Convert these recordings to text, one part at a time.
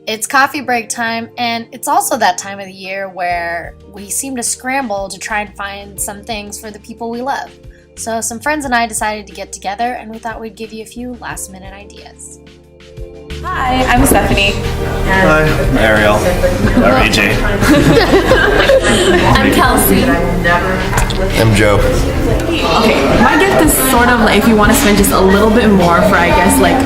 It's coffee break time, and it's also that time of the year where we seem to scramble to try and find some things for the people we love. So some friends and I decided to get together, and we thought we'd give you a few last-minute ideas. Hi, I'm Stephanie. Hi, I'm Ariel. Or AJ. I'm Kelsey. I'm Joe. Okay, my gift is sort of like if you want to spend just a little bit more for, I guess, like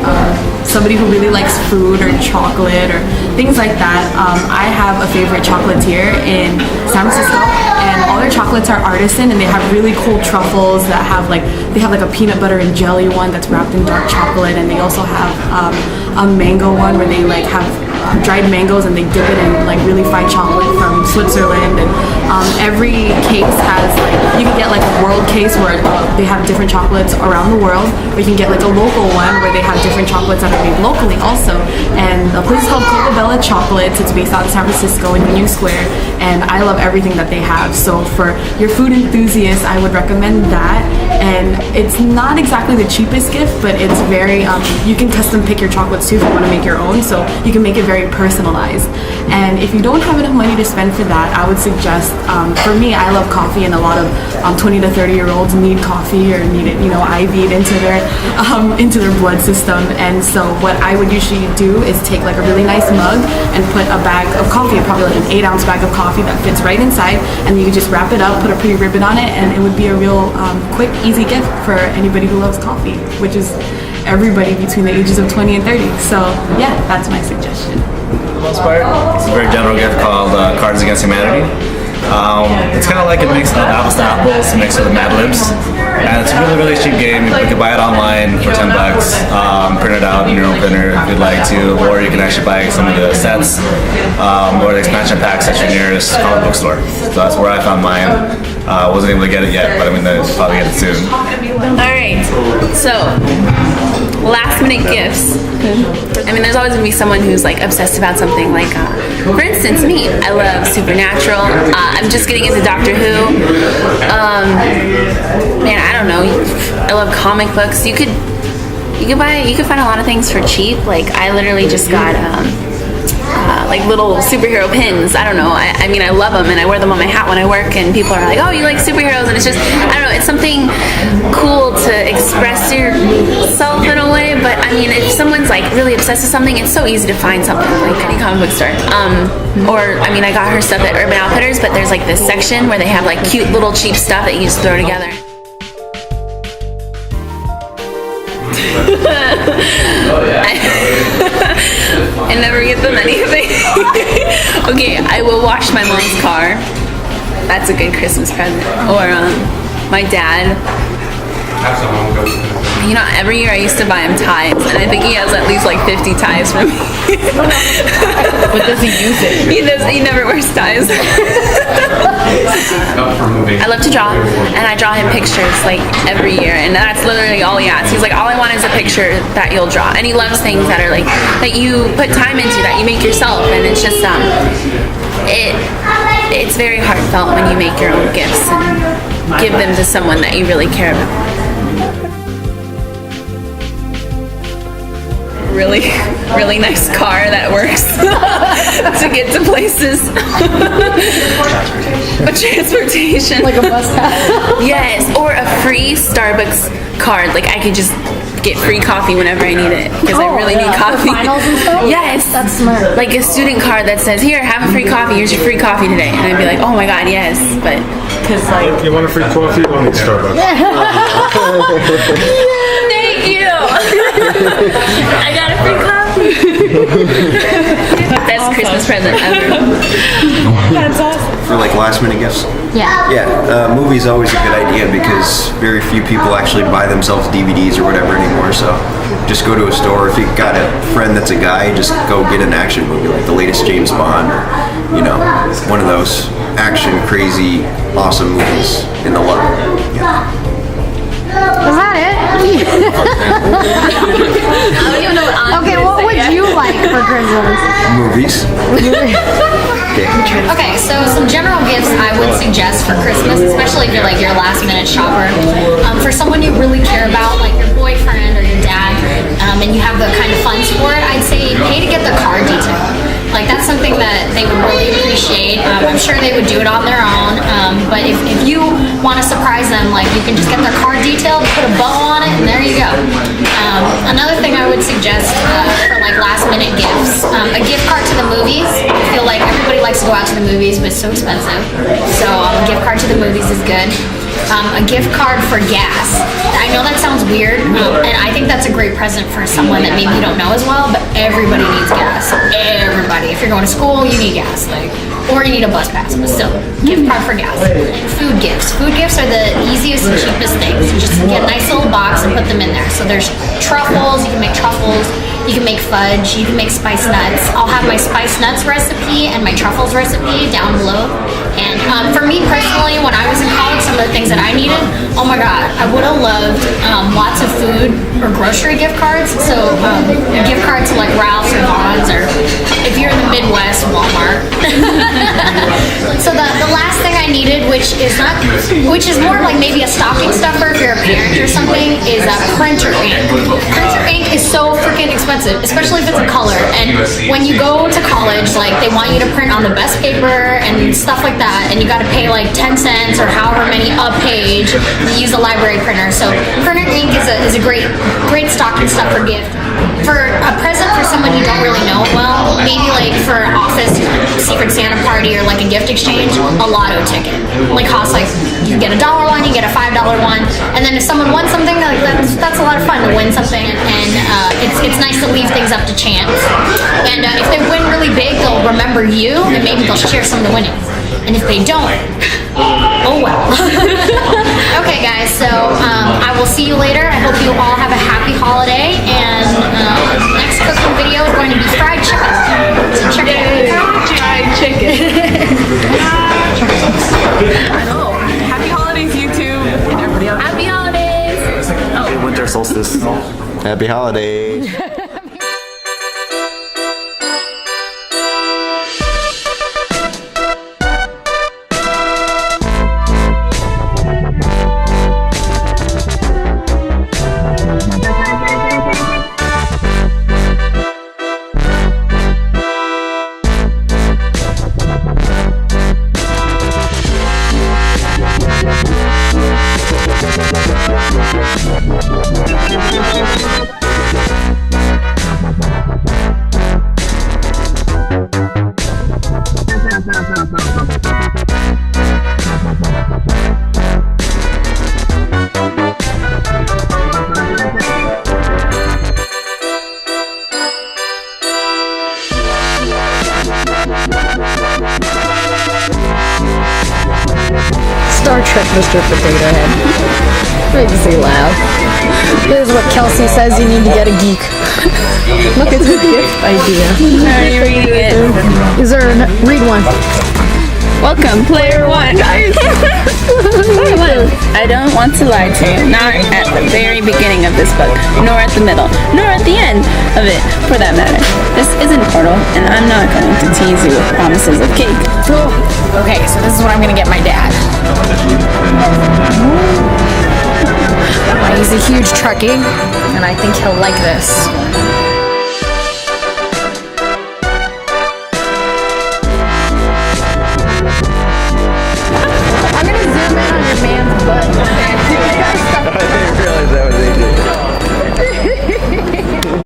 somebody who really likes food or chocolate or things like that. I have a favorite chocolatier in San Francisco, and all their chocolates are artisan, and they have really cool truffles that have like a peanut butter and jelly one that's wrapped in dark chocolate, and they also have a mango one where they like have dried mangoes and they dip it in like really fine chocolate from Switzerland. And every case has like, you can get like a world case where they have different chocolates around the world, or you can get like a local one where they have different chocolates that are made locally also. And the place is called Coca Bella Chocolates. It's based out of San Francisco in Union Square, and I love everything that they have. So for your food enthusiasts, I would recommend that. And it's not exactly the cheapest gift, but it's very, you can custom pick your chocolates too if you want to make your own, so you can make it very personalized. And if you don't have enough money to spend for that, I would suggest, for me, I love coffee, and a lot of 20 to 30 year olds need coffee or need it, IV'd into their blood system. And so what I would usually do is take like a really nice mug and put a bag of coffee, probably like an 8-ounce bag of coffee that fits right inside, and you can just wrap it up, put a pretty ribbon on it, and it would be a real quick, easy gift for anybody who loves coffee, which is everybody between the ages of 20 and 30. So yeah, that's my suggestion. For the most part, it's a very general gift called Cards Against Humanity. It's kind of like a mix of apples to apples mixed with Mad Libs, and it's a really, really cheap game. You can buy it online for $10, print it out in your own printer if you'd like to, or you can actually buy some of the sets or the expansion packs at your nearest comic book store. So that's where I found mine. I wasn't able to get it yet, but I'll probably get it soon. Alright, so last minute gifts. I mean, there's always going to be someone who's like obsessed about something. Like, for instance, me. I love Supernatural. I'm just getting into Doctor Who. Man, I don't know. I love comic books. You could find a lot of things for cheap. Like, I literally just got like little superhero pins. I don't know. I mean, I love them, and I wear them on my hat when I work, and people are like, oh, you like superheroes, and it's just, I don't know, it's something cool to express yourself in a way. But I mean, if someone's like really obsessed with something, it's so easy to find something like any comic book store. Or I mean, I got her stuff at Urban Outfitters, but there's like this section where they have like cute little cheap stuff that you just throw together. I never get them anything. Okay, I will wash my mom's car. That's a good Christmas present. Or my dad. Every year I used to buy him ties, and I think he has at least like 50 ties from me. But does he use it? He never wears ties. I love to draw, and I draw him pictures like every year, and that's literally all he asks. He's like, all I want is a picture that you'll draw, and he loves things that are like that you put time into, that you make yourself, and it's just it's very heartfelt when you make your own gifts and give them to someone that you really care about. Really, really nice car that works to get to places. A transportation. Like a bus pass. Yes, or a free Starbucks card. Like I could just get free coffee whenever I need it, because I really need coffee. Finals and stuff? Yes. That's smart. Like a student card that says, here, have a free coffee. Here's your free coffee today. And I'd be like, oh my god, yes. But, because like... You want a free coffee? You don't need Starbucks. Thank you. I got a free coffee. Best Christmas present ever. That's awesome. For like last minute gifts? Yeah. Movies always a good idea because very few people actually buy themselves DVDs or whatever anymore. So just go to a store. If you've got a friend that's a guy, just go get an action movie like the latest James Bond, or one of those action, crazy, awesome movies in the love. Is that it? I don't even know Movies. Okay, so some general gifts I would suggest for Christmas, especially if you're like your last minute shopper. For someone you really care about, like your boyfriend or your dad, and you have the kind of funds for it, I'd say pay to get the car detailed. Like that's something that they would really appreciate. I'm sure they would do it on their own, but if you want to surprise them, like you can just get their car detailed, put a bow on it, and there you go. Another thing I would suggest for like last minute gifts, a gift card to the movies. I feel like everybody likes to go out to the movies, but it's so expensive. So a gift card to the movies is good. A gift card for gas. I know that sounds weird, and I think that's a great present for someone that maybe you don't know as well, but everybody needs gas. Everybody. If you're going to school, you need gas, or you need a bus pass, but still, gift card for gas. Food gifts. Food gifts are the easiest and cheapest things. You just get a nice little box and put them in there. So there's truffles, you can make truffles, you can make fudge, you can make spice nuts. I'll have my spice nuts recipe and my truffles recipe down below. And for me personally, when I was in college, some of the things that I needed, oh my god, I would have loved lots of food or grocery gift cards. So a gift card to like Ralph's or Vons, or if you're in the Midwest, Walmart. So the last thing I needed, which is more like maybe a stocking stuffer if you're a parent or something, is a printer ink. Printer ink is so freaking expensive, especially if it's a color. And when you go to college, like they want you to print on the best paper and stuff like that, and you got to pay like 10 cents or however many a page to use a library printer. So printer ink is a great stocking stuffer gift. For a present for someone you don't really know well, maybe like for an office Secret Santa party or like a gift exchange, a lotto ticket. Like costs like, you can get $1 one, you get a $5 one, and then if someone won something, like that's a lot of fun to win something, and it's nice to leave things up to chance. And if they win really big, they'll remember you, and maybe they'll share some of the winnings. And if they don't, oh well. Okay guys, so I will see you later. I hope you all have a happy holiday, and next cooking video is going to be fried chicken. So check it out. Fried chicken. Oh, happy holidays, YouTube, and everybody else. Happy holidays! Winter solstice. Happy holidays. Star Trek Mr. Potato Head. Makes me laugh. This is what Kelsey says you need to get a geek. Look, it's a gift idea. Are you reading it? Is there read one? Welcome, player one. I don't want to lie to you, not at the very beginning of this book, nor at the middle, nor at the end of it, for that matter. This isn't Portal, and I'm not going to tease you with promises of cake. Okay, so this is what I'm gonna get my dad. He's a huge Trekkie, and I think he'll like this.